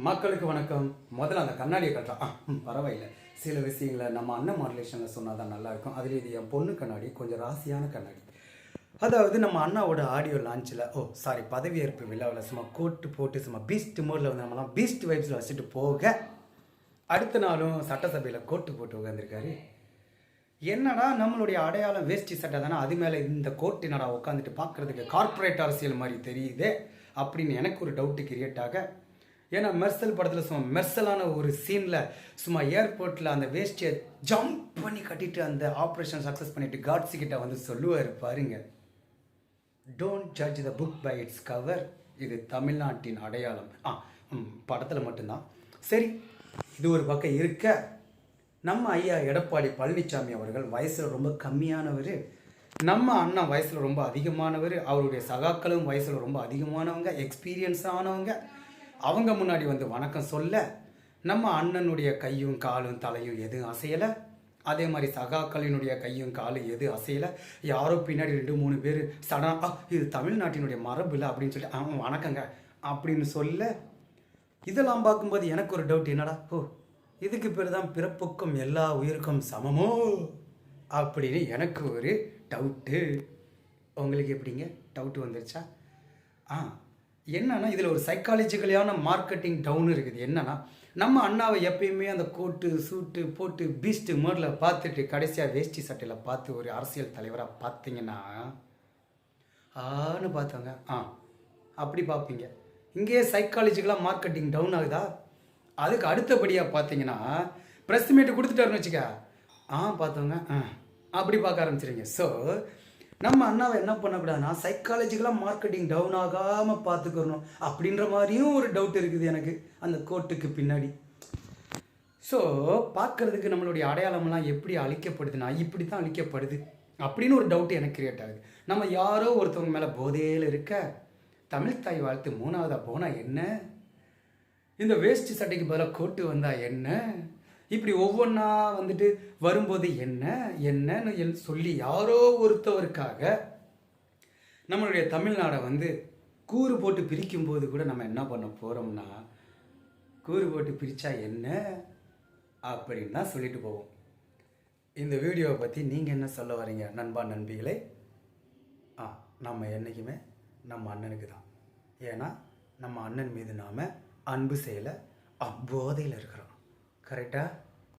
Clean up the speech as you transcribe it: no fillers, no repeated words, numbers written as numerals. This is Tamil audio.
மக்களுக்கு வணக்கம். முதல்ல அந்த கண்ணாடியை கட்டுறான் பரவாயில்லை. சில விஷயங்களை நம்ம அண்ணன் மாடுலேஷனில் சொன்னால் தான் நல்லாயிருக்கும். அதில் இது என் பொண்ணு கண்ணாடி, கொஞ்சம் ராசியான கண்ணாடி. அதாவது நம்ம அண்ணாவோட ஆடியோ லான்ச்சில் பதவியேற்பு விழாவில் சும்மா கோட்டு போட்டு சும்மா பீஸ்ட் மோடில் வந்து நம்மலாம் பீஸ்ட் வைப்ஸில் வச்சுட்டு போக, அடுத்த நாளும் சட்டசபையில் கோட்டு போட்டு உட்காந்துருக்காரு. என்னடா நம்மளுடைய அடையாளம் வேஷ்டி சட்டை தானே, அது மேலே இந்த கோட்டு என்னடா உட்காந்துட்டு பார்க்குறதுக்கு கார்ப்பரேட் அரசியல் மாதிரி தெரியுதே அப்படின்னு எனக்கு ஒரு டவுட்டு கிரியேட் ஆக, ஏன்னா மெர்சல் படத்தில் சும்மா மெர்சலான ஒரு சீனில் சும்மா ஏர்போர்ட்டில் அந்த வேஸ்டியை ஜம்ப் பண்ணி கட்டிட்டு அந்த ஆப்ரேஷன் சக்ஸஸ் பண்ணிட்டு காட்ஸி கிட்ட வந்து சொல்லுவார் பாருங்க, don't judge the book by its cover. இது தமிழ்நாட்டின் அடையாளம். படத்தில் மட்டும்தான். சரி, இது ஒரு பக்கம் இருக்க, நம்ம ஐயா எடப்பாடி பழனிசாமி அவர்கள் வயசில் ரொம்ப கம்மியானவர், நம்ம அண்ணா வயசில் ரொம்ப அதிகமானவர், அவருடைய சகாக்களும் வயசில் ரொம்ப அதிகமானவங்க, எக்ஸ்பீரியன்ஸ் ஆனவங்க. அவங்க முன்னாடி வந்து வணக்கம் சொல்ல, நம்ம அண்ணனுடைய கையும் காலும் தலையும் எதுவும் அசையலை. அதே மாதிரி சகாக்களினுடைய கையும் காலும் எதுவும் அசையலை. யாரோ பின்னாடி 2-3 பேர் சடனாக இது தமிழ்நாட்டினுடைய மரபு இல்லை அப்படின்னு சொல்லி அவன் வணக்கங்க அப்படின்னு சொல்ல, இதெல்லாம் பார்க்கும்போது எனக்கு ஒரு டவுட், என்னடா இதுக்கு பேர் தான் பிறப்புக்கும் எல்லா உயிருக்கும் சமமோ அப்படின்னு எனக்கு ஒரு டவுட்டு. உங்களுக்கு எப்படிங்க டவுட்டு வந்துருச்சா? என்னன்னா இதில் ஒரு சைக்காலஜிக்கலான மார்க்கெட்டிங் டவுன் இருக்குது. என்னன்னா நம்ம அண்ணாவை எப்பயுமே அந்த கோட்டு சூட்டு போட்டு பீஸ்ட்டு மோடில் பார்த்துட்டு கடைசியாக வேஷ்டி சட்டையில் பார்த்து ஒரு அரசியல் தலைவராக பார்த்தீங்கன்னா பார்த்தவங்க அப்படி பார்ப்பீங்க. இங்கேயே சைக்காலஜிக்கலாக மார்க்கெட்டிங் டவுன் ஆகுதா? அதுக்கு அடுத்தபடியாக பார்த்தீங்கன்னா ப்ரெஸ் மீட்டு கொடுத்துட்டாருன்னு வச்சுக்க, பார்த்தவங்க அப்படி பார்க்க ஆரம்பிச்சிருங்க. ஸோ நம்ம அண்ணாவை என்ன பண்ணக்கூடாதுன்னா சைக்காலஜிக்கலாக மார்க்கெட்டிங் டவுன் ஆகாமல் பார்த்துக்கணும் அப்படின்ற மாதிரியும் ஒரு டவுட் இருக்குது எனக்கு அந்த கோட்டுக்கு பின்னாடி. ஸோ பார்க்குறதுக்கு நம்மளுடைய அடையாளம்லாம் எப்படி அழிக்கப்படுதுன்னா இப்படி தான் அழிக்கப்படுது அப்படின்னு ஒரு டவுட் எனக்கு கிரியேட் ஆகுது. நம்ம யாரோ ஒருத்தவங்க மேலே போதையில் இருக்க தமிழ்த்தாய் வாழ்த்து 3ஆவதாக போனால் என்ன, இந்த வேஷ்டி சட்டைக்கு பதிலாக கோட்டு வந்தால் என்ன, இப்படி ஒவ்வொன்றா வந்துட்டு வரும்போது என்னன்னு சொல்லி யாரோ ஒருத்தவருக்காக நம்மளுடைய தமிழ்நாடை வந்து கூறு போட்டு பிரிக்கும்போது கூட நம்ம என்ன பண்ண போகிறோம்னா, கூறு போட்டு பிரித்தா என்ன அப்படின்னு தான் சொல்லிட்டு போவோம். இந்த வீடியோவை பற்றி நீங்கள் என்ன சொல்ல வரீங்க நண்பா நண்பிகளே? நம்ம என்றைக்குமே நம்ம அண்ணனுக்கு தான். ஏன்னா நம்ம அண்ணன் மீது நாம் அன்பு செய்யலை, போதையில் இருக்கிறோம். கரெக்டாக?